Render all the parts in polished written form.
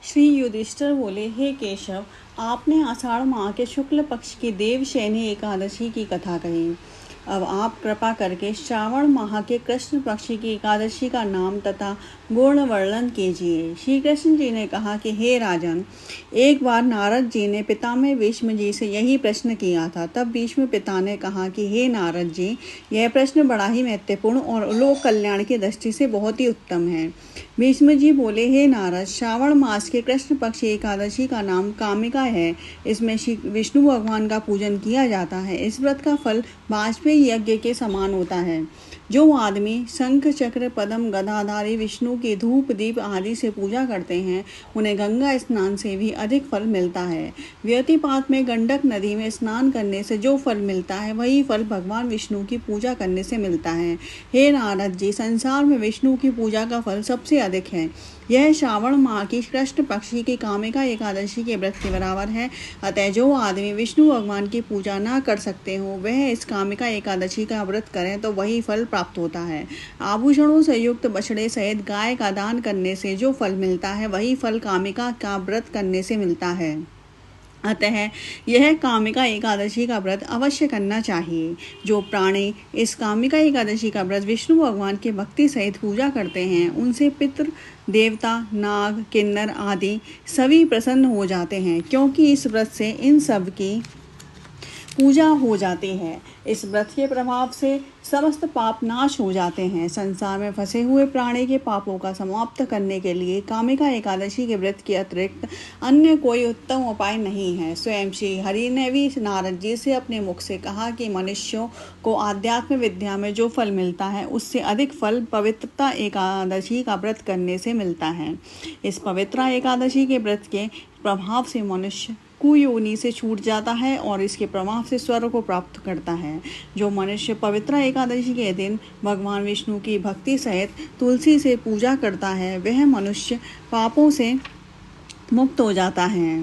श्री युधिष्ठिर बोले, हे केशव, आपने आषाढ़ माह के शुक्ल पक्ष की देवशयनी एकादशी की कथा कही। अब आप कृपा करके श्रावण माह के कृष्ण पक्ष की एकादशी का नाम तथा गुण वर्णन कीजिए। श्री कृष्ण जी ने कहा कि हे राजन, एक बार नारद जी ने पितामह भीष्म जी से यही प्रश्न किया था। तब भीष्म पिता ने कहा कि हे नारद जी, यह प्रश्न बड़ा ही महत्वपूर्ण और लोक कल्याण की दृष्टि से बहुत ही उत्तम है। भीष्म जी बोले, हे नारद, श्रावण मास के कृष्ण पक्ष एकादशी का नाम कामिका है। इसमें श्री विष्णु भगवान का पूजन किया जाता है। इस व्रत का फल वाजपेयी यज्ञ के समान होता है। जो आदमी शंख चक्र पद्म गदाधारी विष्णु की धूप दीप आदि से पूजा करते हैं, उन्हें गंगा स्नान से भी अधिक फल मिलता है। व्यतिपात में गंडक नदी में स्नान करने से जो फल मिलता है, वही फल भगवान विष्णु की पूजा करने से मिलता है। हे नारद जी, संसार में विष्णु की पूजा का फल सबसे अधिक है। यह श्रावण माह की कृष्ण पक्षी की कामिका एकादशी के व्रत के बराबर है। अतः जो आदमी विष्णु भगवान की पूजा न कर सकते हो, वह इस कामिका एकादशी का व्रत करें तो वही फल प्राप्त होता है। आभूषणों से युक्त बछड़े सहित गाय का दान करने से जो फल मिलता है, वही फल कामिका का व्रत करने से मिलता है। अतः यह कामिका एकादशी का व्रत अवश्य करना चाहिए। जो प्राणी इस कामिका एकादशी का व्रत विष्णु भगवान की भक्ति सहित पूजा करते हैं, उनसे पितृ देवता नाग किन्नर आदि सभी प्रसन्न हो जाते हैं, क्योंकि इस व्रत से इन सब की पूजा हो जाती है। इस व्रत के प्रभाव से समस्त पाप नाश हो जाते हैं। संसार में फंसे हुए प्राणी के पापों का समाप्त करने के लिए कामिका एकादशी के व्रत के अतिरिक्त अन्य कोई उत्तम उपाय नहीं है। स्वयं श्री हरि ने भी नारद जी से अपने मुख से कहा कि मनुष्यों को आध्यात्म विद्या में जो फल मिलता है, उससे अधिक फल पवित्रता एकादशी का व्रत करने से मिलता है। इस पवित्र एकादशी के व्रत के प्रभाव से मनुष्य कुयोनि से छूट जाता है और इसके प्रभाव से स्वर्ग को प्राप्त करता है। जो मनुष्य पवित्र एकादशी के दिन भगवान विष्णु की भक्ति सहित तुलसी से पूजा करता है, वह मनुष्य पापों से मुक्त हो जाता है।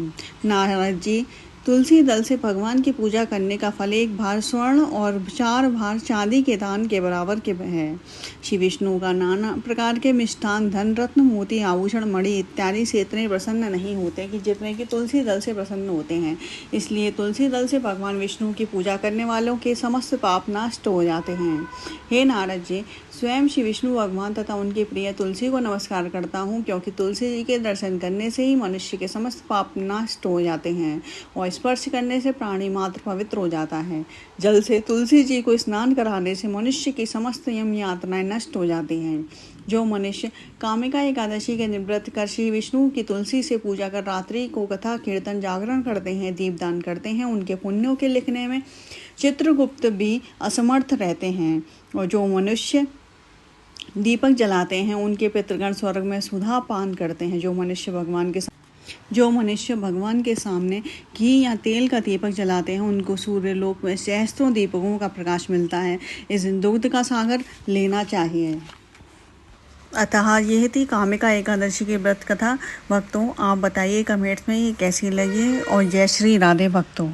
नारद जी, तुलसी दल से भगवान की पूजा करने का फल 1 भार स्वर्ण और 4 भार चांदी के दान के बराबर के है। श्री विष्णु का नाना प्रकार के मिष्ठान, धन, रत्न, मोती, आभूषण, मणि इत्यादि से इतने प्रसन्न नहीं होते कि जितने कि तुलसी दल से प्रसन्न होते हैं। इसलिए तुलसी दल से भगवान विष्णु की पूजा करने वालों के समस्त पाप नष्ट हो जाते हैं। हे नारद जी, स्वयं श्री विष्णु भगवान तथा उनके प्रिय तुलसी को नमस्कार करता हूँ, क्योंकि तुलसी जी के दर्शन करने से ही मनुष्य के समस्त पाप नष्ट हो जाते हैं और स्पर्श करने से प्राणी मात्र पवित्र हो जाता है। जल से तुलसी जी को स्नान कराने से मनुष्य की समस्त यम यातनाएं नष्ट हो जाती हैं। जो मनुष्य कामिका एकादशी के व्रत कर श्री विष्णु की तुलसी से पूजा कर रात्रि को कथा कीर्तन जागरण करते हैं, दीपदान करते हैं, उनके पुण्यों के लिखने में चित्रगुप्त भी असमर्थ रहते हैं। और जो मनुष्य दीपक जलाते हैं, उनके पितृगण स्वर्ग में सुधा पान करते हैं। जो मनुष्य भगवान के सामने घी या तेल का दीपक जलाते हैं, उनको सूर्य लोक में सहस्त्रों दीपकों का प्रकाश मिलता है। इस दूध का सागर लेना चाहिए। अतः यह थी कामिका एकादशी की व्रत कथा। भक्तों, आप बताइए कमेंट्स में ये कैसी लगी और जय श्री राधे भक्तों।